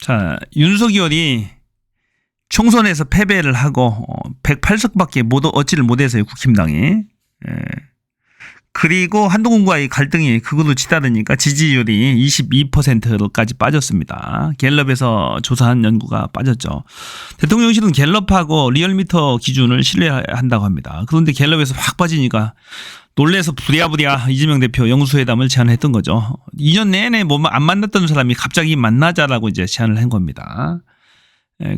자, 윤석열이 총선에서 패배를 하고 108석밖에 얻지를 못해서요, 국힘당이. 예. 그리고 한동훈과의 갈등이 그걸로 치달으니까 지지율이 22%로까지 빠졌습니다. 갤럽에서 조사한 연구가 빠졌죠. 대통령실은 갤럽하고 리얼미터 기준을 신뢰한다고 합니다. 그런데 갤럽에서 확 빠지니까 놀래서 부랴부랴 이재명 대표 영수회담을 제안했던 거죠. 2년 내내 안 만났던 사람이 갑자기 만나자라고 이제 제안을 한 겁니다.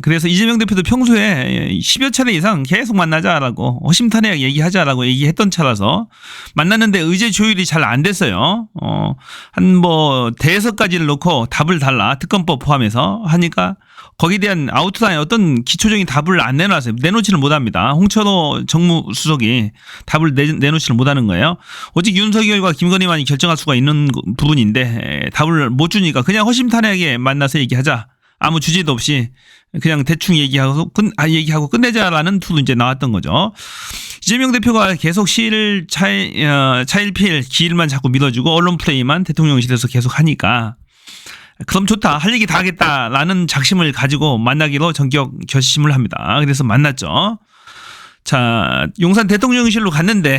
그래서 이재명 대표도 평소에 10여 차례 이상 계속 만나자라고 허심탄회하게 얘기하자라고 얘기했던 차라서 만났는데 의제 조율이 잘 안 됐어요. 한 대여섯가지를 놓고 답을 달라, 특검법 포함해서 하니까 거기에 대한 아웃라인 어떤 기초적인 답을 안 내놨어요. 내놓지를 못합니다. 홍철호 정무수석이 답을 내놓지를 못하는 거예요. 오직 윤석열과 김건희만이 결정할 수가 있는 부분인데 답을 못 주니까 그냥 허심탄회하게 만나서 얘기하자. 아무 주제도 없이 그냥 대충 얘기하고 끝내자라는 투도 이제 나왔던 거죠. 이재명 대표가 계속 차일피일 기일만 자꾸 밀어주고 언론 플레이만 대통령실에서 계속 하니까 그럼 좋다, 할 얘기 다 하겠다라는 작심을 가지고 만나기로 전격 결심을 합니다. 그래서 만났죠. 자, 용산 대통령실로 갔는데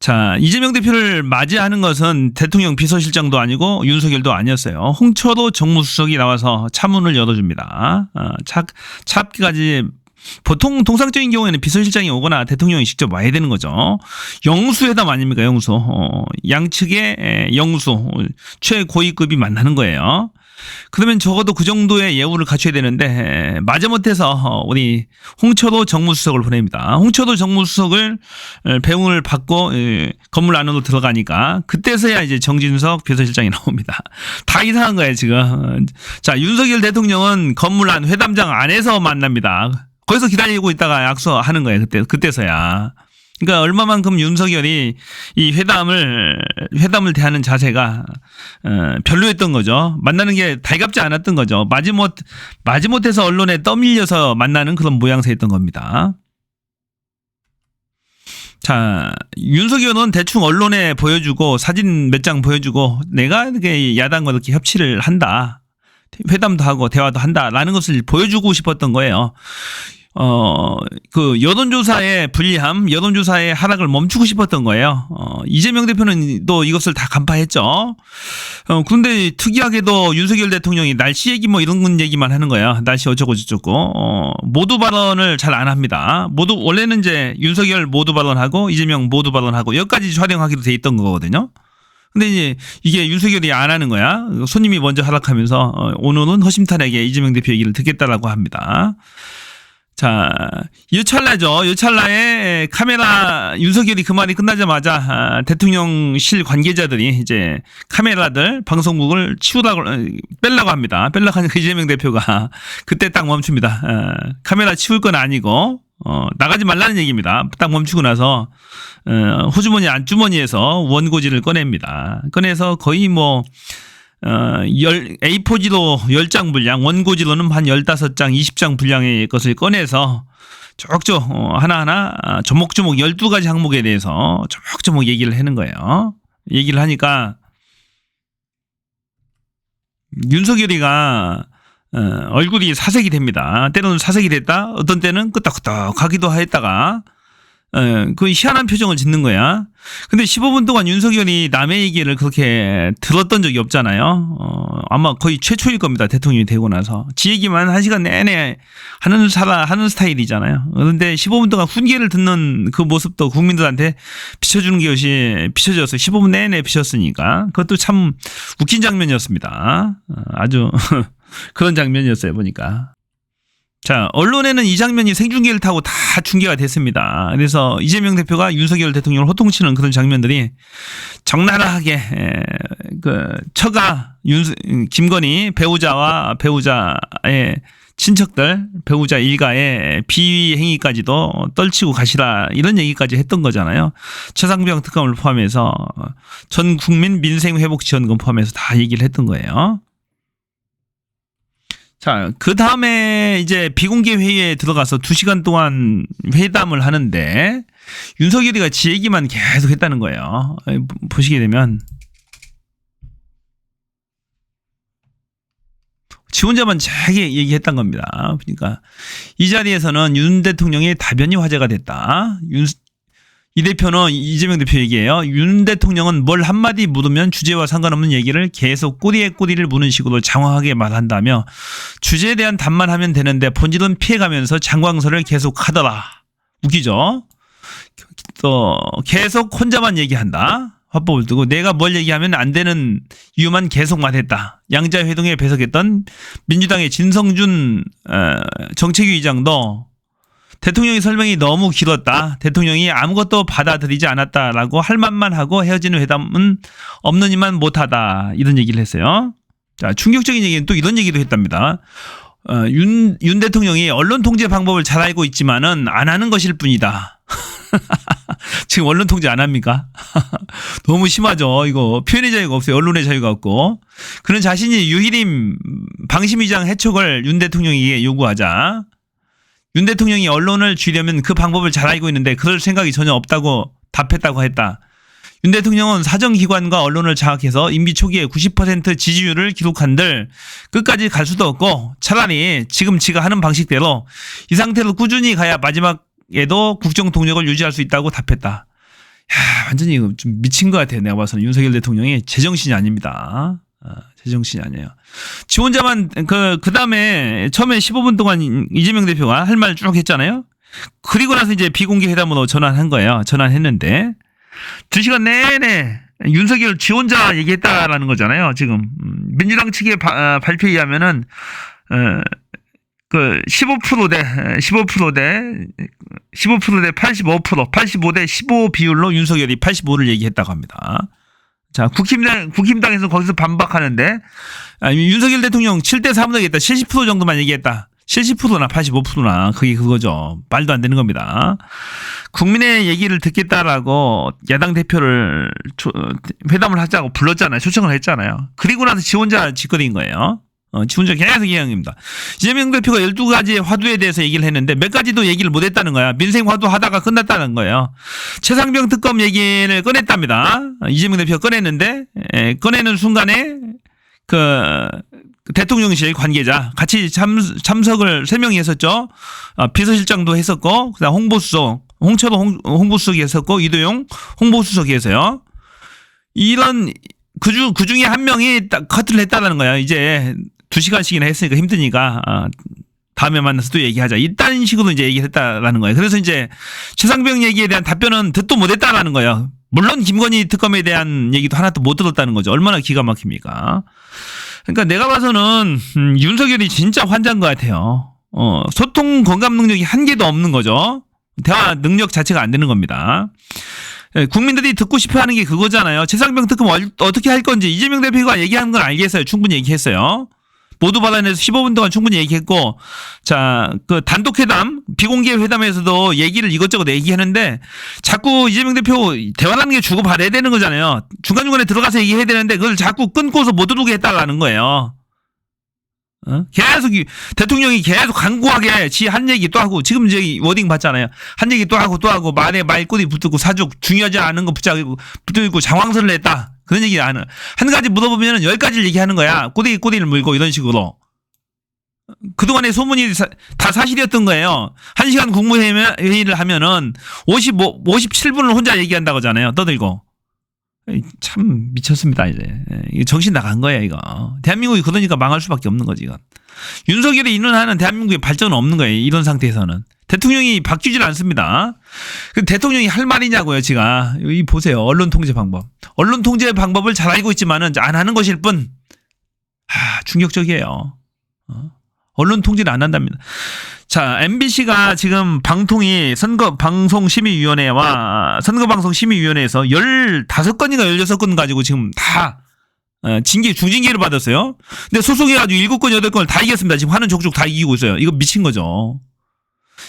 자, 이재명 대표를 맞이하는 것은 대통령 비서실장도 아니고 윤석열도 아니었어요. 홍철호 정무수석이 나와서 차문을 열어줍니다. 차까지 보통 통상적인 경우에는 비서실장이 오거나 대통령이 직접 와야 되는 거죠. 영수회담 아닙니까, 영수. 양측의 영수, 최고위급이 만나는 거예요. 그러면 적어도 그 정도의 예우를 갖춰야 되는데 마지못해서 우리 홍철호 정무수석을 보냅니다. 홍철호 정무수석을 배웅을 받고 건물 안으로 들어가니까 그때서야 이제 정진석 비서실장이 나옵니다. 다 이상한 거예요, 지금. 자, 윤석열 대통령은 건물 안 회담장 안에서 만납니다. 거기서 기다리고 있다가 약속하는 거예요, 그때서야. 그러니까 얼마만큼 윤석열이 이 회담을 대하는 자세가 별로였던 거죠. 만나는 게 달갑지 않았던 거죠. 마지못해서 언론에 떠밀려서 만나는 그런 모양새였던 겁니다. 자, 윤석열은 대충 언론에 보여주고 사진 몇 장 보여주고 내가 이렇게 야당과 이렇게 협치를 한다, 회담도 하고 대화도 한다라는 것을 보여주고 싶었던 거예요. 그 여론조사의 불리함, 여론조사의 하락을 멈추고 싶었던 거예요. 이재명 대표는 또 이것을 다 간파했죠. 그런데 특이하게도 윤석열 대통령이 날씨 얘기 이런 얘기만 하는 거야. 날씨 어쩌고 저쩌고. 모두 발언을 잘 안 합니다. 원래는 이제 윤석열 모두 발언하고 이재명 모두 발언하고 여기까지 촬영하기로 돼 있던 거거든요. 근데 이제 이게 윤석열이 안 하는 거야. 손님이 먼저 하락하면서 오늘은 허심탄회하게 이재명 대표 얘기를 듣겠다라고 합니다. 자, 이 찰나에 카메라, 윤석열이 그 말이 끝나자마자 대통령실 관계자들이 이제 카메라들, 방송국을 빼려고 합니다. 빼려고 하니까 이재명 대표가 그때 딱 멈춥니다. 카메라 치울 건 아니고, 나가지 말라는 얘기입니다. 딱 멈추고 나서, 호주머니 안주머니에서 원고지를 꺼냅니다. 꺼내서 거의 A4지로 10장 분량, 원고지로는 한 15장, 20장 분량의 것을 꺼내서 쪽쪽 하나하나 조목조목 12가지 항목에 대해서 조목조목 얘기를 하는 거예요. 얘기를 하니까 윤석열이가 얼굴이 사색이 됩니다. 때로는 사색이 됐다, 어떤 때는 끄떡끄떡하기도 했다가 그 희한한 표정을 짓는 거야. 근데 15분 동안 윤석열이 남의 얘기를 그렇게 들었던 적이 없잖아요. 아마 거의 최초일 겁니다, 대통령이 되고 나서. 지 얘기만 1시간 내내 하는 스타일이잖아요. 그런데 15분 동안 훈계를 듣는 그 모습도 국민들한테 비춰주는 것이 비춰져서 15분 내내 비쳤으니까 그것도 참 웃긴 장면이었습니다. 아주 그런 장면이었어요, 보니까. 자, 언론에는 이 장면이 생중계를 타고 다 중계가 됐습니다. 그래서 이재명 대표가 윤석열 대통령을 호통치는 그런 장면들이 적나라하게 처가 김건희 배우자와 배우자의 친척들, 배우자 일가의 비위 행위까지도 떨치고 가시라, 이런 얘기까지 했던 거잖아요. 최상병 특검을 포함해서 전 국민 민생회복지원금 포함해서 다 얘기를 했던 거예요. 자, 그 다음에 이제 비공개 회의에 들어가서 2시간 동안 회담을 하는데 윤석열이가 지 얘기만 계속 했다는 거예요. 보시게 되면 지 혼자만 자기 얘기했던 겁니다. 그러니까 이 자리에서는 윤 대통령의 답변이 화제가 됐다. 이 대표는 이재명 대표 얘기예요. 윤 대통령은 뭘 한마디 물으면 주제와 상관없는 얘기를 계속 꼬리에 꼬리를 무는 식으로 장황하게 말한다며 주제에 대한 답만 하면 되는데 본질은 피해가면서 장광설을 계속 하더라. 웃기죠? 또 계속 혼자만 얘기한다. 화법을 두고 내가 뭘 얘기하면 안 되는 이유만 계속 말했다. 양자회동에 배석했던 민주당의 진성준 정책위 의장도 대통령의 설명이 너무 길었다. 대통령이 아무것도 받아들이지 않았다라고 할 말만 하고 헤어지는 회담은 없는 이만 못하다. 이런 얘기를 했어요. 자, 충격적인 얘기는 또 이런 얘기도 했답니다. 윤 대통령이 언론 통제 방법을 잘 알고 있지만은 안 하는 것일 뿐이다. 지금 언론 통제 안 합니까? 너무 심하죠. 이거 표현의 자유가 없어요. 언론의 자유가 없고. 그는 자신이 유일임 방심위장 해촉을 윤 대통령에게 요구하자 윤 대통령이 언론을 쥐려면 그 방법을 잘 알고 있는데 그럴 생각이 전혀 없다고 답했다고 했다. 윤 대통령은 사정기관과 언론을 장악해서 임기 초기에 90% 지지율을 기록한들 끝까지 갈 수도 없고 차라리 지금 지가 하는 방식대로 이 상태로 꾸준히 가야 마지막에도 국정 동력을 유지할 수 있다고 답했다. 야, 완전히 이거 좀 미친 것 같아요. 내가 봐서는 윤석열 대통령이 제정신이 아닙니다. 제정신이 아니에요. 지 혼자만 그 다음에 처음에 15분 동안 이재명 대표가 할 말 쭉 했잖아요. 그리고 나서 이제 비공개 회담으로 전환한 거예요. 전환했는데 2시간 내내 윤석열 지 혼자 얘기했다라는 거잖아요. 지금 민주당 측의 발표에 의하면은 그 15% 대 85대 15 비율로 윤석열이 85를 얘기했다고 합니다. 자, 국힘당에서 거기서 반박하는데, 윤석열 대통령 7대 3으로 얘기했다. 70% 정도만 얘기했다. 70%나 85%나 그게 그거죠. 말도 안 되는 겁니다. 국민의 얘기를 듣겠다라고 야당 대표를 회담을 하자고 불렀잖아요. 초청을 했잖아요. 그리고 나서 지 혼자 짓거리인 거예요. 지 혼자 계속 이야기입니다. 이재명 대표가 12가지의 화두에 대해서 얘기를 했는데 몇 가지도 얘기를 못 했다는 거야. 민생 화두 하다가 끝났다는 거예요. 최상병 특검 얘기를 꺼냈답니다. 이재명 대표가 꺼냈는데 꺼내는 순간에 그 대통령실 관계자 같이 참석을 3명이 했었죠. 비서실장도 했었고 그다음 홍보수석 홍철호 홍보수석이 했었고 이도용 홍보수석이 해서요. 이런 그 중에 한 명이 딱 커트를 했다는 거야. 이제 2시간씩이나 했으니까 힘드니까 다음에 만나서 또 얘기하자. 이딴 식으로 이제 얘기를 했다라는 거예요. 그래서 이제 최상병 얘기에 대한 답변은 듣도 못했다라는 거예요. 물론 김건희 특검에 대한 얘기도 하나도 못 들었다는 거죠. 얼마나 기가 막힙니까? 그러니까 내가 봐서는 윤석열이 진짜 환자인 것 같아요. 소통 공감 능력이 한 개도 없는 거죠. 대화 능력 자체가 안 되는 겁니다. 국민들이 듣고 싶어 하는 게 그거잖아요. 최상병 특검 어떻게 할 건지 이재명 대표가 얘기하는 건 알겠어요. 충분히 얘기했어요. 모두 받아내서 15분 동안 충분히 얘기했고, 자, 그 단독회담, 비공개 회담에서도 얘기를 이것저것 얘기하는데 자꾸 이재명 대표 대화라는 게 주고받아야 되는 거잖아요. 중간중간에 들어가서 얘기해야 되는데 그걸 자꾸 끊고서 못 들어오게 했다라는 거예요. 계속 대통령이 계속 강구하게 지 한 얘기 또 하고 지금 이제 워딩 봤잖아요. 한 얘기 또 하고 말에 말꼬리 붙고 사족 중요하지 않은 거 붙고 장황설을 했다. 그런 얘기 안 해. 한 가지 물어보면 10가지를 얘기하는 거야. 꼬리를 물고 이런 식으로. 그동안의 소문이 다 사실이었던 거예요. 1시간 국무회의를 하면은 57분을 혼자 얘기한다고 하잖아요. 떠들고. 참 미쳤습니다. 이제 정신 나간 거예요. 이거 대한민국이 그러니까 망할 수밖에 없는 거지. 이건 윤석열이 인원하는 대한민국의 발전은 없는 거예요. 이런 상태에서는 대통령이 바뀌질 않습니다. 대통령이 할 말이냐고요. 제가 이 보세요. 언론 통제 방법을 잘 알고 있지만은 안 하는 것일 뿐. 충격적이에요. 언론 통제를 안 한답니다. 자, MBC가 지금 방통위 선거방송심의위원회와 선거방송심의위원회에서 15건인가 16건 가지고 지금 다 중징계를 받았어요. 근데 소송해가지고 7건, 8건을 다 이겼습니다. 지금 하는 족족 다 이기고 있어요. 이거 미친 거죠.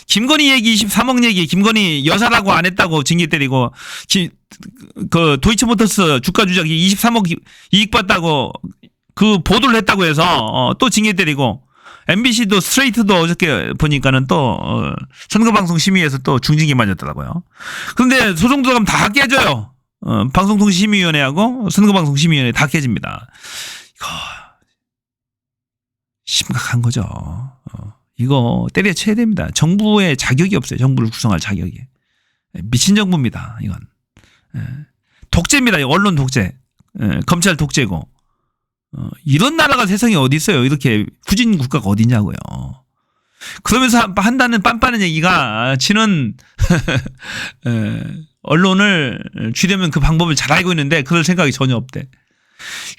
김건희 얘기 23억 얘기, 김건희 여사라고 안 했다고 징계 때리고, 그 도이치모터스 주가 조작이 23억 이익 봤다고 그 보도를 했다고 해서 또 징계 때리고, MBC도 스트레이트도 어저께 보니까는 또 선거방송 심의에서 또 중징계 맞았더라고요. 그런데 소송 들어가면 다 깨져요. 방송통신심의위원회하고 선거방송심의위원회 다 깨집니다. 이거 심각한 거죠. 이거 때려쳐야 됩니다. 정부의 자격이 없어요. 정부를 구성할 자격이. 미친 정부입니다. 이건. 독재입니다. 언론 독재. 검찰 독재고. 이런 나라가 세상에 어디 있어요. 이렇게 후진 국가가 어디냐고요. 그러면서 한다는 빤빤한 얘기가 지는 언론을 쥐려면 그 방법을 잘 알고 있는데 그럴 생각이 전혀 없대.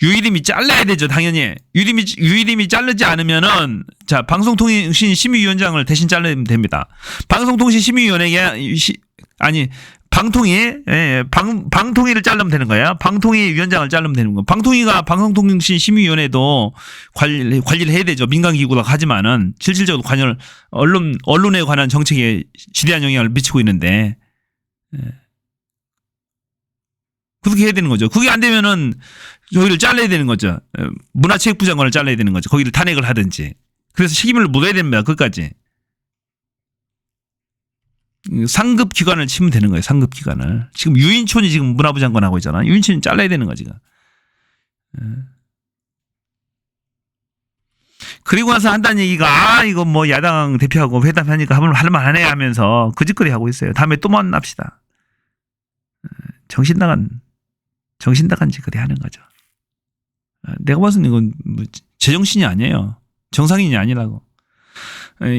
유일임이 잘라야 되죠. 당연히. 유일임이 자르지 않으면은 자 방송통신심의위원장을 대신 자르면 됩니다. 방송통신심의위원회에 방통위를 자르면 되는 거야. 방통위 위원장을 자르면 되는 거. 방통위가 방송통신심의위원회도 관리를 해야 되죠. 민간기구라고 하지만은 실질적으로 언론에 관한 정책에 지대한 영향을 미치고 있는데 그렇게 해야 되는 거죠. 그게 안 되면은 저기를 잘라야 되는 거죠. 문화체육부 장관을 잘라야 되는 거죠. 거기를 탄핵을 하든지. 그래서 책임을 물어야 됩니다. 끝까지. 상급 기관을 치면 되는 거예요. 상급 기관을. 지금 유인촌이 지금 문화부 장관 하고 있잖아. 유인촌이 잘라야 되는 거지. 그리고 나서 한다는 얘기가 이거 뭐 야당 대표하고 회담하니까 할만하네 하면서 거짓거리 하고 있어요. 다음에 또 만납시다. 정신 나간 짓거리 하는 거죠. 내가 봐서는 이건 뭐 제정신이 아니에요. 정상인이 아니라고.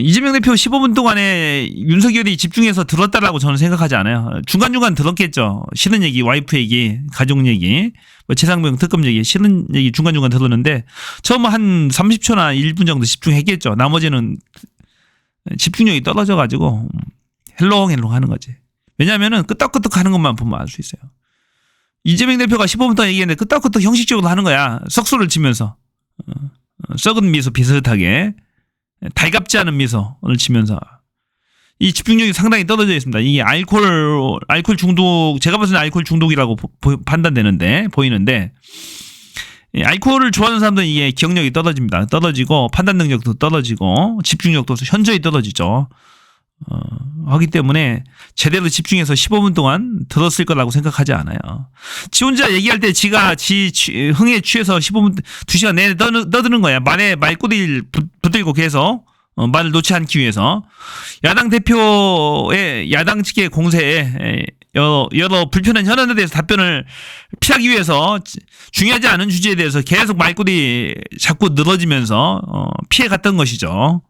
이재명 대표 15분 동안에 윤석열이 집중해서 들었다라고 저는 생각하지 않아요. 중간중간 들었겠죠. 싫은 얘기, 와이프 얘기, 가족 얘기, 뭐 최상병 특검 얘기, 싫은 얘기 중간중간 들었는데 처음 한 30초나 1분 정도 집중했겠죠. 나머지는 집중력이 떨어져가지고 헬롱헬롱 하는 거지. 왜냐하면은 끄떡끄떡 하는 것만 보면 알 수 있어요. 이재명 대표가 15분 동안 얘기했는데 끄떡끄떡 형식적으로 하는 거야. 썩소를 치면서. 썩은 미소 비슷하게. 달갑지 않은 미소를 치면서. 이 집중력이 상당히 떨어져 있습니다. 이게 알코올 중독, 제가 봐서는 알코올 중독이라고 판단되는데, 보이는데, 알코올을 좋아하는 사람들은 이게 기억력이 떨어집니다. 떨어지고, 판단 능력도 떨어지고, 집중력도 현저히 떨어지죠. 하기 때문에 제대로 집중해서 15분 동안 들었을 거라고 생각하지 않아요. 지 혼자 얘기할 때 지가 흥에 취해서 15분, 2시간 내내 떠드는 거야. 말에 말꼬리를 붙들고 계속 말을 놓지 않기 위해서. 야당 대표의 야당 측의 공세에 여러 불편한 현안에 대해서 답변을 피하기 위해서 중요하지 않은 주제에 대해서 계속 말꼬리 자꾸 늘어지면서 피해갔던 것이죠.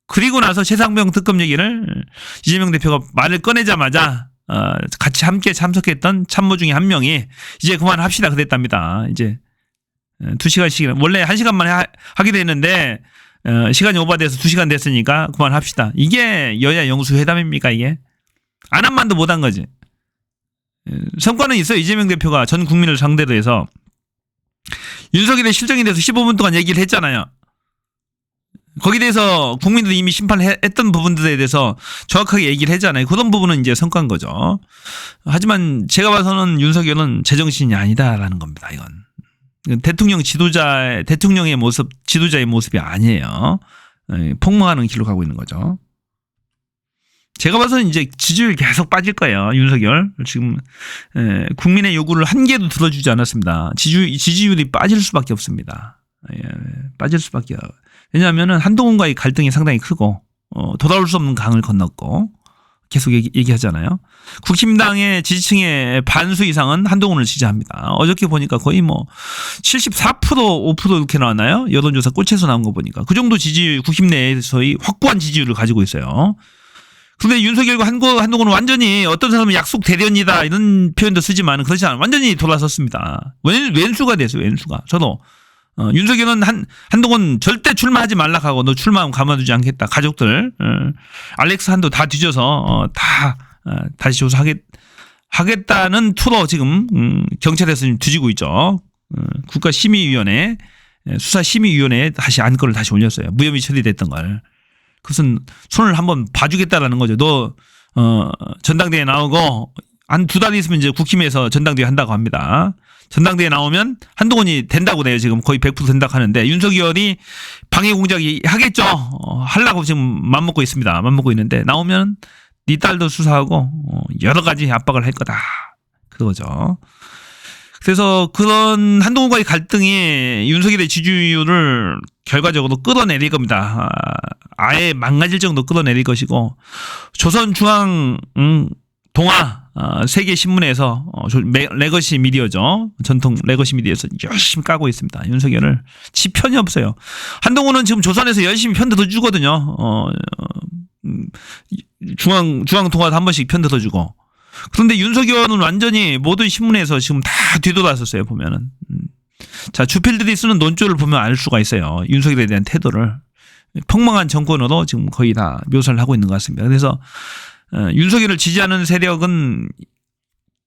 그리고 나서 최상병 특검 얘기를 이재명 대표가 말을 꺼내자마자 같이 함께 참석했던 참모 중에 한 명이 이제 그만합시다 그랬답니다. 이제 2시간씩 원래 1시간만 하기로 했는데 시간이 오버돼서 2시간 됐으니까 그만합시다. 이게 여야 영수회담입니까 이게? 안 한 만도 못한 거지. 성과는 있어요. 이재명 대표가 전 국민을 상대로 해서 윤석열의 실정에 대해서 15분 동안 얘기를 했잖아요. 거기에 대해서 국민들이 이미 심판했던 부분들에 대해서 정확하게 얘기를 했잖아요. 그런 부분은 이제 성과인 거죠. 하지만 제가 봐서는 윤석열은 제정신이 아니다라는 겁니다. 이건 대통령의 모습, 지도자의 모습이 아니에요. 폭망하는 길로 가고 있는 거죠. 제가 봐서는 이제 지지율 계속 빠질 거예요. 윤석열 지금 국민의 요구를 한 개도 들어주지 않았습니다. 지지율이 빠질 수밖에 없습니다. 빠질 수밖에. 왜냐하면은 한동훈과의 갈등이 상당히 크고 돌아올 수 없는 강을 건넜고 계속 얘기하잖아요. 국힘당의 지지층의 반수 이상은 한동훈을 지지합니다. 어저께 보니까 거의 뭐 74% 5% 이렇게 나왔나요? 여론조사 꼴찌에서 나온 거 보니까 그 정도 국힘 내에서의 확고한 지지율을 가지고 있어요. 그런데 윤석열과 한동훈은 완전히 어떤 사람은 약속 대련이다 이런 표현도 쓰지만 그렇지 않아요. 완전히 돌아섰습니다. 왼수가 됐어요. 왼수가. 저도 윤석열은 한동훈 절대 출마하지 말라 하고 너 출마하면 가만두지 않겠다. 가족들 알렉스 한도 다 뒤져서 다시 조사하겠다는 투로 지금 경찰에서 지금 뒤지고 있죠. 국가심의위원회 수사심의위원회에 다시 안건을 다시 올렸어요. 무혐의 처리됐던 걸. 그것은 손을 한번 봐주겠다라는 거죠. 너 전당대회 나오고 한 2달 있으면 이제 국힘에서 전당대회 한다고 합니다. 전당대회 나오면 한동훈이 된다고 돼요. 지금 거의 100% 된다고 하는데 윤석열이 방해 공작이 하겠죠. 하려고 지금 맘먹고 있습니다. 맘먹고 있는데 나오면 네 딸도 수사하고 여러 가지 압박을 할 거다. 그거죠. 그래서 그런 한동훈과의 갈등이 윤석열의 지지율을 결과적으로 끌어내릴 겁니다. 아예 망가질 정도 끌어내릴 것이고, 조선중앙 동아 세계 신문에서 레거시 미디어죠. 전통 레거시 미디어에서 열심히 까고 있습니다. 윤석열을 지 편이 없어요. 한동훈은 지금 조선에서 열심히 편 들어주거든요. 중앙 동아도 한 번씩 편 들어주고. 그런데 윤석열은 완전히 모든 신문에서 지금 다 뒤돌아섰어요. 보면은. 자, 주필들이 쓰는 논조를 보면 알 수가 있어요. 윤석열에 대한 태도를. 폭망한 정권으로 지금 거의 다 묘사를 하고 있는 것 같습니다. 그래서 윤석열을 지지하는 세력은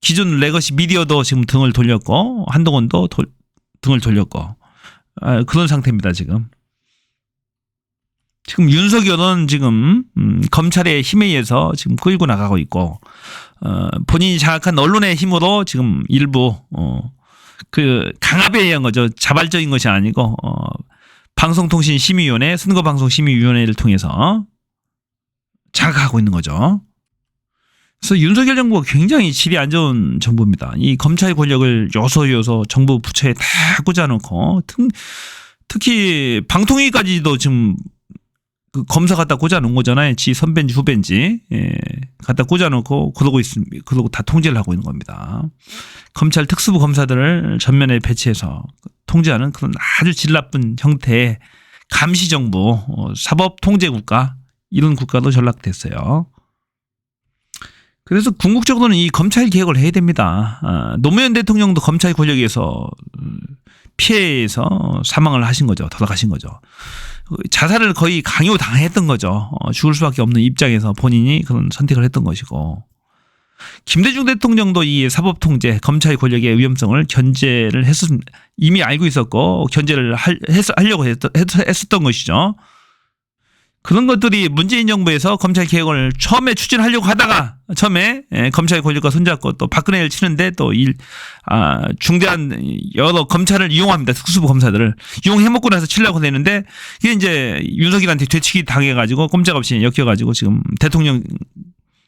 기존 레거시 미디어도 지금 등을 돌렸고, 한동훈도 등을 돌렸고, 그런 상태입니다. 지금 윤석열은 지금 검찰의 힘에 의해서 지금 끌고 나가고 있고, 본인이 장악한 언론의 힘으로 지금 일부 그 강압에 의한 거죠. 자발적인 것이 아니고 방송통신심의위원회, 선거방송심의위원회를 통해서 장악하고 있는 거죠. 그래서 윤석열 정부가 굉장히 질이 안 좋은 정부입니다. 이 검찰 권력을 요소 정부 부처에 다 꽂아놓고, 특히 방통위까지도 지금 그 검사 갖다 꽂아놓은 거잖아요. 지 선배인지 후배인지 갖다 꽂아놓고 그러고 다 통제를 하고 있는 겁니다. 검찰 특수부 검사들을 전면에 배치해서 통제하는 그런 아주 질 나쁜 형태의 감시정부, 사법통제국가, 이런 국가도 전락됐어요. 그래서 궁극적으로는 이 검찰 개혁을 해야 됩니다. 노무현 대통령도 검찰 권력에서 피해에서 사망을 하신 거죠. 돌아가신 거죠. 자살을 거의 강요당했던 거죠. 죽을 수밖에 없는 입장에서 본인이 그런 선택을 했던 것이고, 김대중 대통령도 이 사법통제, 검찰 권력의 위험성을 견제를 이미 알고 있었고 견제를 하려고 했었던 것이죠. 그런 것들이 문재인 정부에서 검찰 개혁을 처음에 추진하려고 하다가 처음에 검찰 권력과 손잡고 또 박근혜를 치는데 또 중대한 여러 검찰을 이용합니다. 특수부 검사들을 이용해먹고 나서 치려고 되는데, 이게 이제 윤석열한테 되치기 당해가지고 꼼짝없이 엮여가지고 지금 대통령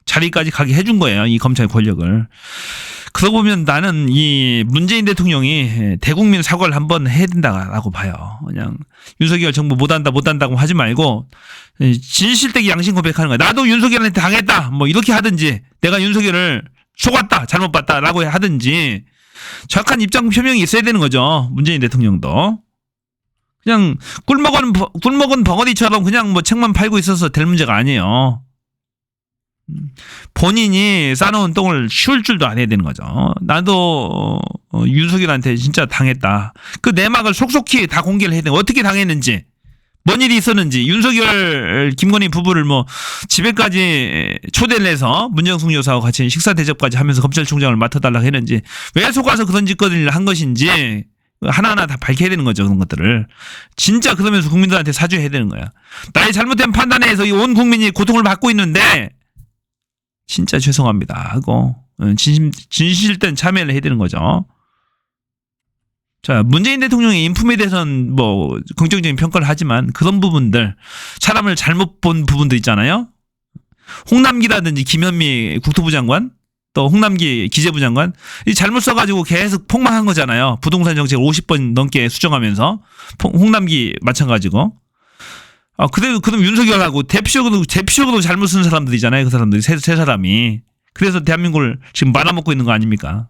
자리까지 가게 해준 거예요. 이 검찰 권력을. 그러고 보면 나는 이 문재인 대통령이 대국민 사과를 한번 해야 된다고 봐요. 그냥 윤석열 정부 못한다고 하지 말고 진실되게 양심 고백하는 거야. 나도 윤석열한테 당했다, 뭐 이렇게 하든지, 내가 윤석열을 속았다, 잘못 봤다라고 하든지 정확한 입장 표명이 있어야 되는 거죠. 문재인 대통령도 그냥 꿀먹은 벙어리처럼 그냥 뭐 책만 팔고 있어서 될 문제가 아니에요. 본인이 싸놓은 똥을 치울 줄도 안 해야 되는 거죠. 나도 윤석열한테 진짜 당했다, 그 내막을 속속히 다 공개를 해야 되는, 어떻게 당했는지, 뭔 일이 있었는지, 윤석열 김건희 부부를 뭐 집에까지 초대를 해서 문정숙 여사와 같이 식사 대접까지 하면서 검찰총장을 맡아달라고 했는지, 왜 속아서 그런 짓거리를 한 것인지 하나하나 다 밝혀야 되는 거죠. 그런 것들을 진짜 그러면서 국민들한테 사죄해야 되는 거야. 나의 잘못된 판단에 의해서 온 국민이 고통을 받고 있는데 진짜 죄송합니다 하고 진실된 참여를 해야 되는 거죠. 자, 문재인 대통령의 인품에 대해서는 뭐 긍정적인 평가를 하지만 그런 부분들, 사람을 잘못 본 부분도 있잖아요. 홍남기라든지 김현미 국토부 장관, 또 홍남기 기재부 장관, 이 잘못 써가지고 계속 폭망한 거잖아요. 부동산 정책을 50번 넘게 수정하면서. 홍남기 마찬가지고. 그럼 윤석열하고 대표적으로 잘못 쓴 사람들이잖아요. 그 사람들이 세 사람이. 그래서 대한민국을 지금 말아먹고 있는 거 아닙니까?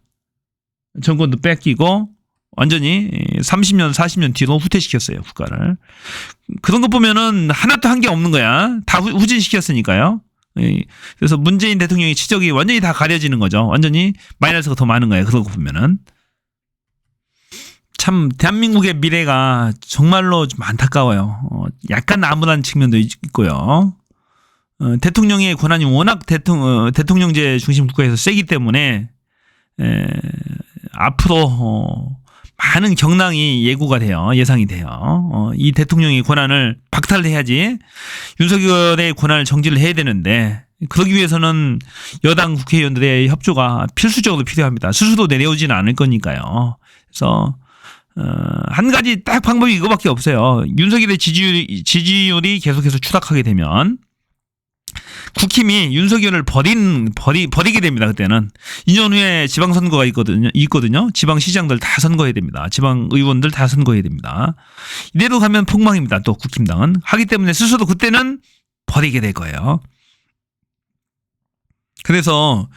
정권도 뺏기고 완전히 30년 40년 뒤로 후퇴시켰어요, 국가를. 그런 거 보면은 하나도 한 게 없는 거야. 다 후진시켰으니까요. 그래서 문재인 대통령의 치적이 완전히 다 가려지는 거죠. 완전히 마이너스가 더 많은 거예요. 그런 거 보면은. 참 대한민국의 미래가 정말로 좀 안타까워요. 약간 암울한 측면도 있고요. 대통령의 권한이 워낙 대통령제 중심 국가에서 세기 때문에 앞으로 많은 경랑이 예고가 돼요. 예상이 돼요. 이 대통령의 권한을 박탈해야지 윤석열의 권한을 정지를 해야 되는데, 그러기 위해서는 여당 국회의원들의 협조가 필수적으로 필요합니다. 스스로 내려오지는 않을 거니까요. 그래서 한 가지 딱 방법이 이거밖에 없어요. 윤석열의 지지율이 계속해서 추락하게 되면 국힘이 윤석열을 버리게 됩니다. 그때는 2년 후에 지방선거가 있거든요. 지방시장들 다 선거해야 됩니다. 지방의원들 다 선거해야 됩니다. 이대로 가면 폭망입니다. 또 국힘당은 하기 때문에 스스로 그때는 버리게 될 거예요. 그래서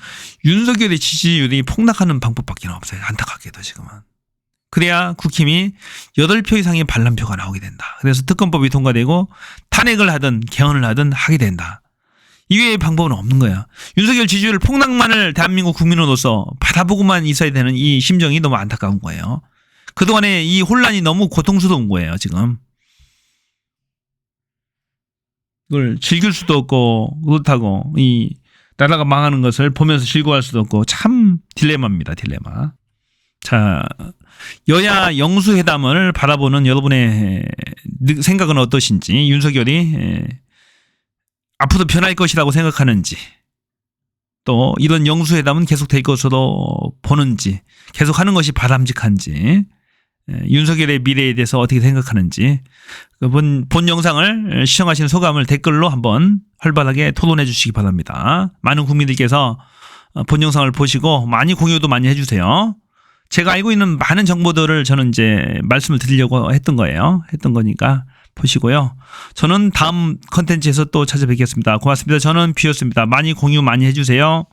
윤석열의 지지율이 폭락하는 방법밖에 없어요. 안타깝게도 지금은. 그래야 국힘이 8표 이상의 반란표가 나오게 된다. 그래서 특검법이 통과되고 탄핵을 하든 개헌을 하든 하게 된다. 이외의 방법은 없는 거야. 윤석열 지지율 폭락만을 대한민국 국민으로서 받아보고만 있어야 되는 이 심정이 너무 안타까운 거예요. 그동안에 이 혼란이 너무 고통스러운 거예요. 지금. 이걸 즐길 수도 없고 그렇다고 이 나라가 망하는 것을 보면서 즐거워할 수도 없고 참 딜레마입니다. 딜레마. 자, 여야 영수회담을 바라보는 여러분의 생각은 어떠신지, 윤석열이 앞으로 변할 것이라고 생각하는지, 또 이런 영수회담은 계속될 것으로 보는지, 계속하는 것이 바람직한지, 윤석열의 미래에 대해서 어떻게 생각하는지 본 영상을 시청하신 소감을 댓글로 한번 활발하게 토론해 주시기 바랍니다. 많은 국민들께서 본 영상을 보시고 많이 공유도 많이 해주세요. 제가 알고 있는 많은 정보들을 저는 이제 말씀을 드리려고 했던 거니까 보시고요. 저는 다음 컨텐츠에서 또 찾아뵙겠습니다. 고맙습니다. 저는 비였습니다. 많이 공유 많이 해주세요.